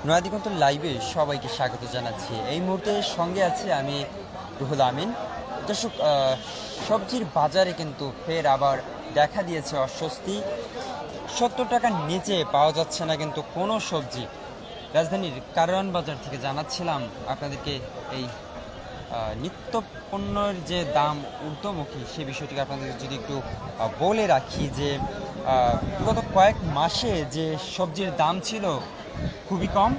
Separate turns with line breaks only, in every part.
নয়াদিগন্ত লাইভে সবাইকে স্বাগত জানাচ্ছি। এই মুহূর্তে সঙ্গে আছি আমি, রুহুল আমিন। দর্শক, সবজির বাজারে কিন্তু ফের আবার দেখা দিয়েছে অস্বস্তি। 70 টাকার নিচে পাওয়া যাচ্ছে না কিন্তু কোনো সবজি। রাজধানীর কারওয়ান বাজার থেকে জানাচ্ছিলাম আপনাদেরকে এই নিত্য পণ্যের যে দাম ঊর্ধ্বমুখী, সে বিষয়টিকে আপনাদের যদি একটু বলে রাখি যে বিগত কয়েক মাসে যে সবজির দাম ছিল খুবই কম,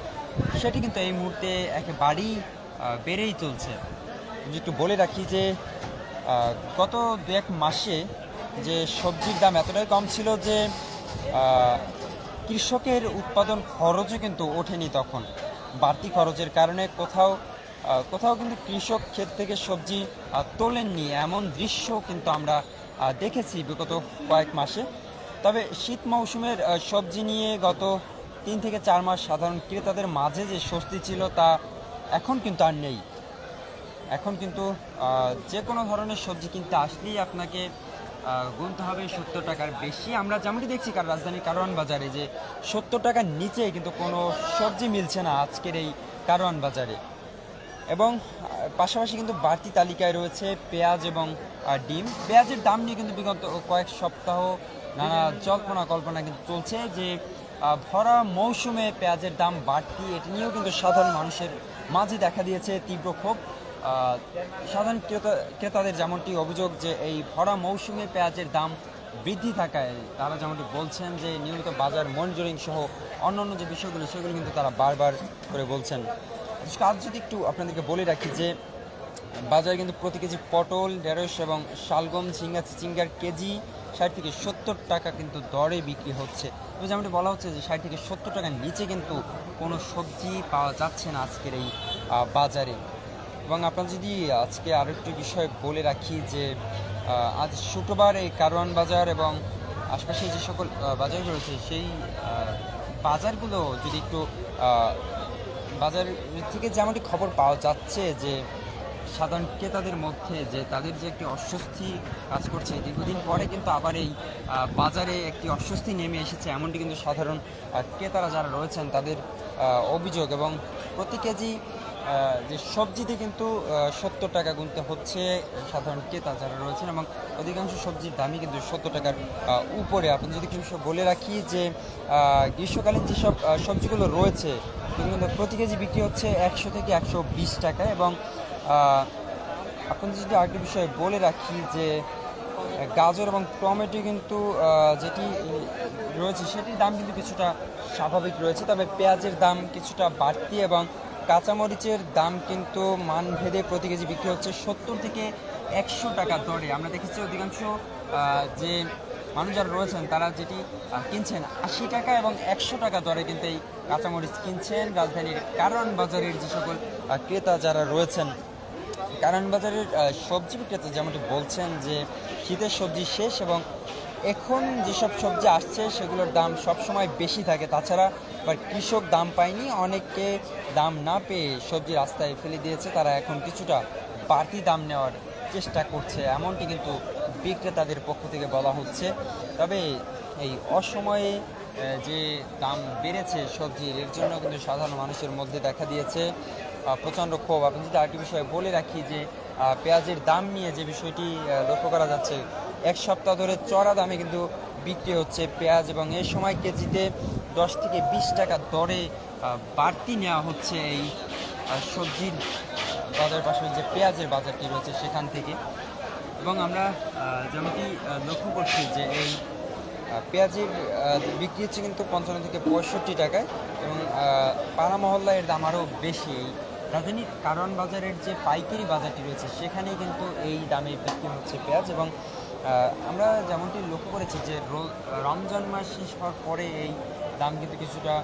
সেটি কিন্তু এই মুহূর্তে একেবারেই বেড়েই চলছে। যদি একটু বলে রাখি যে গত দু এক মাসে যে সবজির দাম এতটাই কম ছিল যে কৃষকের উৎপাদন খরচও কিন্তু ওঠেনি তখন। বাড়তি খরচের কারণে কোথাও কোথাও কিন্তু কৃষক ক্ষেত থেকে সবজি তোলেননি, এমন দৃশ্য কিন্তু আমরা দেখেছি বিগত কয়েক মাসে। তবে শীত মৌসুমের সবজি নিয়ে গত 3 থেকে 4 মাস সাধারণ ক্রেতাদের মাঝে যে স্বস্তি ছিল তা এখন কিন্তু আর নেই। এখন কিন্তু যে কোনো ধরনের সবজি কিনতে আসলেই আপনাকে গুনতে হবে 70 টাকার বেশি। আমরা যেমনটি দেখছি রাজধানীর কারওয়ান বাজারে যে 70 টাকার নিচে কিন্তু কোনো সবজি মিলছে না আজকের এই কারওয়ান বাজারে। এবং পাশাপাশি কিন্তু বাড়তি তালিকায় রয়েছে পেঁয়াজ এবং ডিম। পেঁয়াজের দাম নিয়ে কিন্তু বিগত কয়েক সপ্তাহ নানা জল্পনা কল্পনা কিন্তু চলছে যে ভরা মৌসুমে পেঁয়াজের দাম বাড়তি, এটি নিয়েও কিন্তু সাধারণ মানুষের মাঝে দেখা দিয়েছে তীব্র ক্ষোভ। সাধারণ ক্রেতাদের যেমনটি অভিযোগ যে এই ভরা মৌসুমে পেঁয়াজের দাম বৃদ্ধি থাকায় তারা যেমনটি বলছেন যে নিয়মিত বাজার মনিটরিং সহ অন্যান্য যে বিষয়গুলো সেগুলো কিন্তু তারা বারবার করে বলছেন। আজ যদি একটু আপনাদেরকে বলে রাখি যে বাজারে কিন্তু প্রতি কেজি পটল, ঢেঁড়স এবং শালগম, ঝিঙ্গা, চিচিঙ্গার কেজি 60 থেকে 70 টাকা কিন্তু দরে বিক্রি হচ্ছে। তবে যেমনটি বলা হচ্ছে যে 60 থেকে 70 টাকার নিচে কিন্তু কোনো সবজি পাওয়া যাচ্ছে না আজকের এই বাজারে। এবং আপনার যদি আজকে আরও একটি বিষয় বলে রাখি যে আজ শুক্রবার এই কারওয়ান বাজার এবং আশপাশে যে সকল বাজার রয়েছে সেই বাজারগুলো যদি একটু বাজার থেকে যেমনটি খবর পাওয়া যাচ্ছে যে সাধারণ ক্রেতাদের মধ্যে যে তাদের যে একটি অস্বস্তি কাজ করছে, দীর্ঘদিন পরে কিন্তু আবার এই বাজারে একটি অস্বস্তি নেমে এসেছে, এমনটি কিন্তু সাধারণ ক্রেতারা যারা রয়েছেন তাদের অভিযোগ। এবং প্রতি কেজি যে সবজিতে কিন্তু 70 টাকা গুনতে হচ্ছে সাধারণ ক্রেতা যারা রয়েছেন, এবং অধিকাংশ সবজির দামই কিন্তু 70 টাকার উপরে। আপনি যদি কিছু বলে রাখি যে গ্রীষ্মকালীন যেসব সবজিগুলো রয়েছে কিন্তু প্রতি কেজি বিক্রি হচ্ছে 100 থেকে 120 টাকা। এবং আপনাদের যদি আরেকটি বিষয় বলে রাখি যে গাজর এবং টমেটো কিন্তু যেটি রয়েছে সেটির দাম কিন্তু কিছুটা স্বাভাবিক রয়েছে, তবে পেঁয়াজের দাম কিছুটা বাড়তি এবং কাঁচামরিচের দাম কিন্তু মানভেদে প্রতি কেজি বিক্রি হচ্ছে 70 থেকে 100 টাকা দরে। আমরা দেখেছি অধিকাংশ যে মানুষ যারা রয়েছেন তারা যেটি কিনছেন 80 টাকা এবং 100 টাকা দরে কিন্তু এই কাঁচামরিচ কিনছেন। রাজধানীর কারওয়ান বাজারের যে সকল ক্রেতা যারা রয়েছেন, কারওয়ান বাজারের সবজি বিক্রেতা যেমনটি বলছেন যে শীতের সবজি শেষ এবং এখন যেসব সবজি আসছে সেগুলোর দাম সবসময় বেশি থাকে। তাছাড়া আবার কৃষক দাম পায়নি, অনেককে দাম না পেয়ে সবজি রাস্তায় ফেলে দিয়েছে, তারা এখন কিছুটা বাড়তি দাম নেওয়ার চেষ্টা করছে, এমনটি কিন্তু বিক্রেতাদের পক্ষ থেকে বলা হচ্ছে। তবে এই অসময়ে যে দাম বেড়েছে সবজির, এর জন্য কিন্তু সাধারণ মানুষের মধ্যে দেখা দিয়েছে প্রচণ্ড ক্ষোভ। আপনি যদি আরেকটি বিষয় বলে রাখি যে পেঁয়াজের দাম নিয়ে যে বিষয়টি লক্ষ্য করা যাচ্ছে, এক সপ্তাহ ধরে চড়া দামে কিন্তু বিক্রি হচ্ছে পেঁয়াজ, এবং এই সময় কেজিতে 10 থেকে 20 টাকা দরে বাড়তি নেওয়া হচ্ছে এই সবজির বাজারের পাশাপাশি যে পেঁয়াজের বাজারটি রয়েছে সেখান থেকে। এবং আমরা যেমনটি লক্ষ্য করছি যে এই পেঁয়াজের বিক্রি হচ্ছে কিন্তু 55 থেকে 65 টাকায়, এবং পাড়া মহল্লায় এর দাম আরও বেশি। এই রাজধানীর কারওয়ান বাজারের যে পাইকারি বাজারটি রয়েছে সেখানেই কিন্তু এই দামে বিক্রি হচ্ছে পেঁয়াজ। এবং আমরা যেমনটি লক্ষ্য করেছি যে রমজান মাস শেষ হওয়ার পরে এই দাম কিন্তু কিছুটা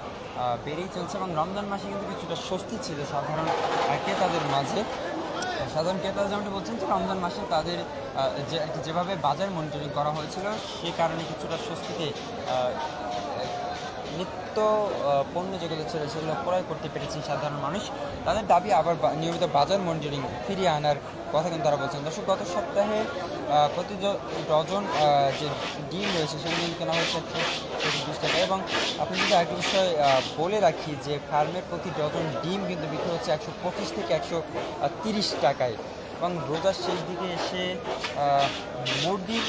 বেড়েই চলছে, এবং রমজান মাসে কিন্তু কিছুটা স্বস্তি ছিল সাধারণ ক্রেতাদের মাঝে। সাধারণ ক্রেতারা যেমনটি বলছেন যে রমজান মাসে তাদের যেভাবে বাজার মনিটরিং করা হয়েছিল সে কারণে কিছুটা স্বস্তিতে নিত্য পণ্য যেগুলো ছিল সেগুলো ক্রয় করতে পেরেছেন সাধারণ মানুষ। তাদের দাবি আবার নিয়মিত বাজার মনিটরিং ফিরিয়ে আনার কথা কিন্তু তারা বলছেন। দর্শক, গত সপ্তাহে প্রতি ডজন যে ডিম রয়েছে সেগুলো কিন্তু কেনা হয়েছে 120 টাকা। এবং আপনি যদি আরেকটি বিষয় বলে রাখি যে ফার্মের প্রতি ডজন ডিম কিন্তু বিক্রি হচ্ছে 125 থেকে 130 টাকায়। এবং রোজার শেষ দিকে এসে মুরগির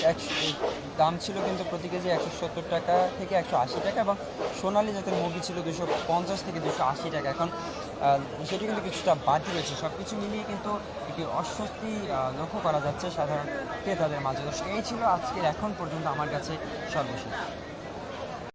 দাম ছিল কিন্তু প্রতি কেজি 170 টাকা থেকে 180 টাকা, এবং সোনালী জাতের মুরগি ছিল 250 থেকে 280 টাকা। এখন সেটি কিন্তু কিছুটা বাড়তি রয়েছে। সব কিছু মিলিয়ে কিন্তু একটি অস্বস্তি লক্ষ্য করা যাচ্ছে সাধারণ ক্রেতাদের মাঝে। দর্শক, এই ছিল আজকের এখন পর্যন্ত আমার কাছে সর্বশেষ।